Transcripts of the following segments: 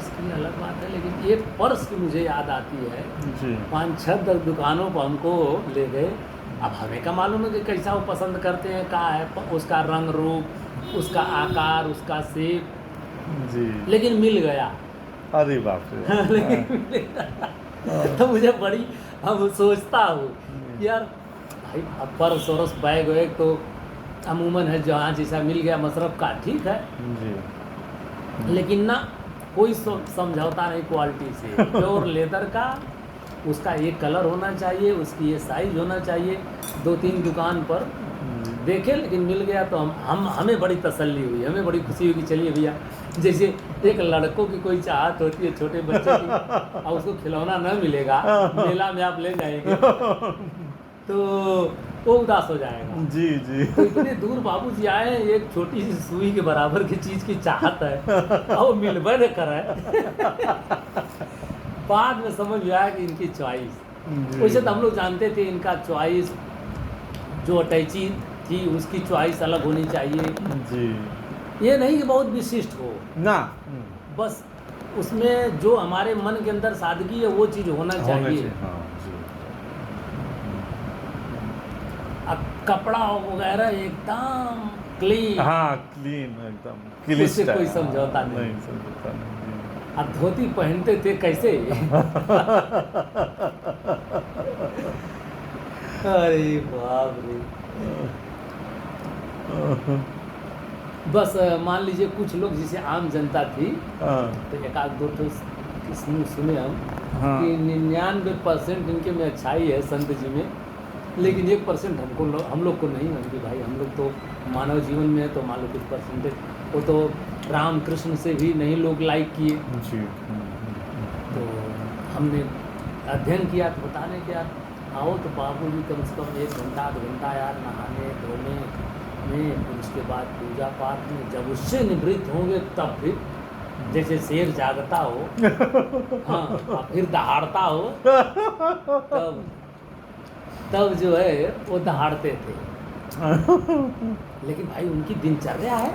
इसकी अलग बात है, लेकिन एक पर्स की मुझे याद आती है। जी 5-6 दुकानों पर हमको ले गए। अब हमें क्या मालूम है कि कैसा वो पसंद करते हैं, क्या है उसका रंग रूप, उसका आकार, उसका शेप, जी। लेकिन मिल गया। अरे बाप रे बाप। लेकिन मिल गया। हाँ, तो मुझे बड़ी, अब सोचता हूँ हाँ, कि यार भाई अब पर्स वरस बैग वैग तो अमूमन है, जहाँ जैसा मिल गया मशरफ का ठीक है, जी लेकिन ना कोई समझौता नहीं क्वालिटी से। प्योर लेदर का, उसका ये कलर होना चाहिए, उसकी ये साइज होना चाहिए। 2-3 दुकान पर देखे, लेकिन मिल गया तो हमें बड़ी तसल्ली हुई, हमें बड़ी खुशी हुई कि चलिए भैया, जैसे एक लड़कों की कोई चाहत होती है छोटे बच्चे की, और उसको खिलौना न मिलेगा, मेला में आप ले जाएंगे तो वो उदास हो जाएगा। जी जी। तो इतने दूर बाबूजी आए, एक छोटी सी सुई के बराबर की चीज की चाहत है और वो मिलबे न करे। बाद में समझ में आया कि इनकी चॉइस, जी। वैसे तो हम लोग जानते थे इनका चॉइस, जो अटैची थी उसकी चॉइस अलग होनी चाहिए। जी ये नहीं कि बहुत विशिष्ट हो, ना बस उसमें जो हमारे मन के अंदर सादगी है वो चीज़ होना होना चाहिए। हाँ जी। अब कपड़ा वगैरह एकदम क्लीन, हाँ क्लीन एकदम उससे क्लिस्ट कोई समझौता नहीं। नहीं समझौता नहीं अब धोती पहनते थे कैसे। अरे बाप रे। बस मान लीजिए कुछ लोग जिसे आम जनता थी, हाँ तो एक आध दो तो सुने हम हाँ कि 99% इनके में अच्छाई है संत जी में, लेकिन 1% हम लोग को नहीं है कि भाई हम लोग तो मानव जीवन में है, तो मान लो कुछ परसेंटेज, वो तो राम कृष्ण से भी नहीं लोग लाइक किए। जी तो हमने अध्ययन किया तो बताने के यार आओ तो बाबूजी कम से कम 1 घंटा 2 घंटा यार नहाने धोने में, फिर उसके बाद पूजा पाठ में, जब उससे निवृत्त होंगे तब फिर जैसे शेर जागता हो, हाँ, और फिर दहाड़ता हो, तब तब जो है वो दहाड़ते थे। लेकिन भाई उनकी दिनचर्या है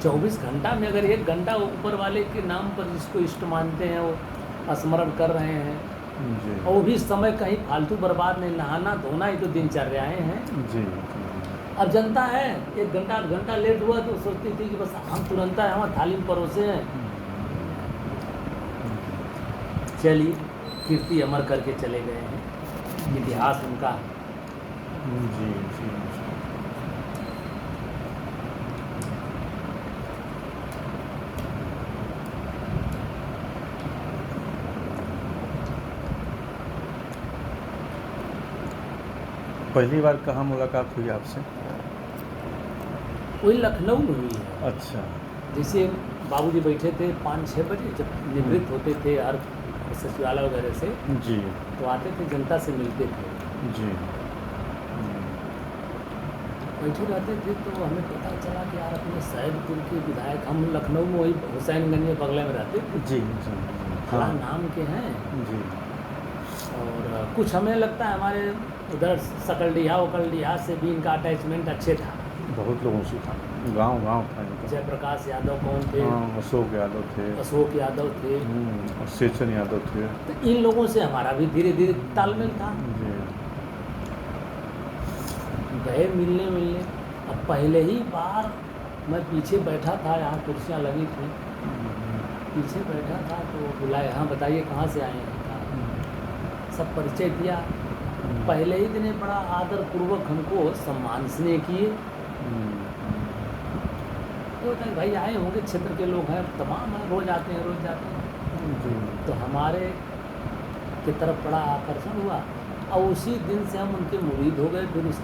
24 घंटा में, अगर 1 घंटा ऊपर वाले के नाम पर जिसको इष्ट मानते हैं वो स्मरण कर रहे हैं, जी और वो भी समय कहीं फालतू बर्बाद नहीं, नहाना धोना ही तो दिनचर्याएँ हैं। जी अब जनता है 1 घंटा 8 घंटा लेट हुआ तो सोचती थी कि बस हम तुरंत है, हम थाली में परोसे हैं, चलिए कीर्ति अमर करके चले गए हैं, इतिहास उनका। जी जी पहली बार कहाँ मुलाकात हुई आपसे? वही लखनऊ में हुई है। अच्छा जैसे बाबूजी बैठे थे 5-6 बजे, जब निवृत्त होते थे हर सचिवालय वगैरह से, जी तो आते थे, जनता से मिलते थे, जी बैठे रहते थे। तो हमें पता चला कि यार अपने सैदपुर के विधायक, हम लखनऊ में वही हुसैनगंज में बगले में रहते थे, जी जी फला हाँ नाम के हैं, जी और कुछ हमें लगता है हमारे उधर सकलडीहा वकलडीहा से भी इनका अटैचमेंट अच्छे था। बहुत लोगों से था, गांव गांव था इनका। जयप्रकाश यादव कौन थे, हाँ अशोक यादव थे, अशोक यादव थे, और सेचन यादव थे। तो इन लोगों से हमारा भी धीरे धीरे तालमेल था। जी गए मिलने। अब पहले ही बार मैं पीछे बैठा था, यहाँ कुर्सियाँ लगी थी, पीछे बैठा था तो बुलाए, हाँ बताइए कहाँ से आए हैं, सब परिचय दिया। पहले ही दिन बड़ा आदर पूर्वक हमको सम्मान स्नेह किए। तो भाई आए होंगे, क्षेत्र के लोग हैं, तमाम हैं, रोज आते हैं। तो हमारे की तरफ बड़ा आकर्षण हुआ, और उसी दिन से हम उनके मुरीद हो गए। फिर उसके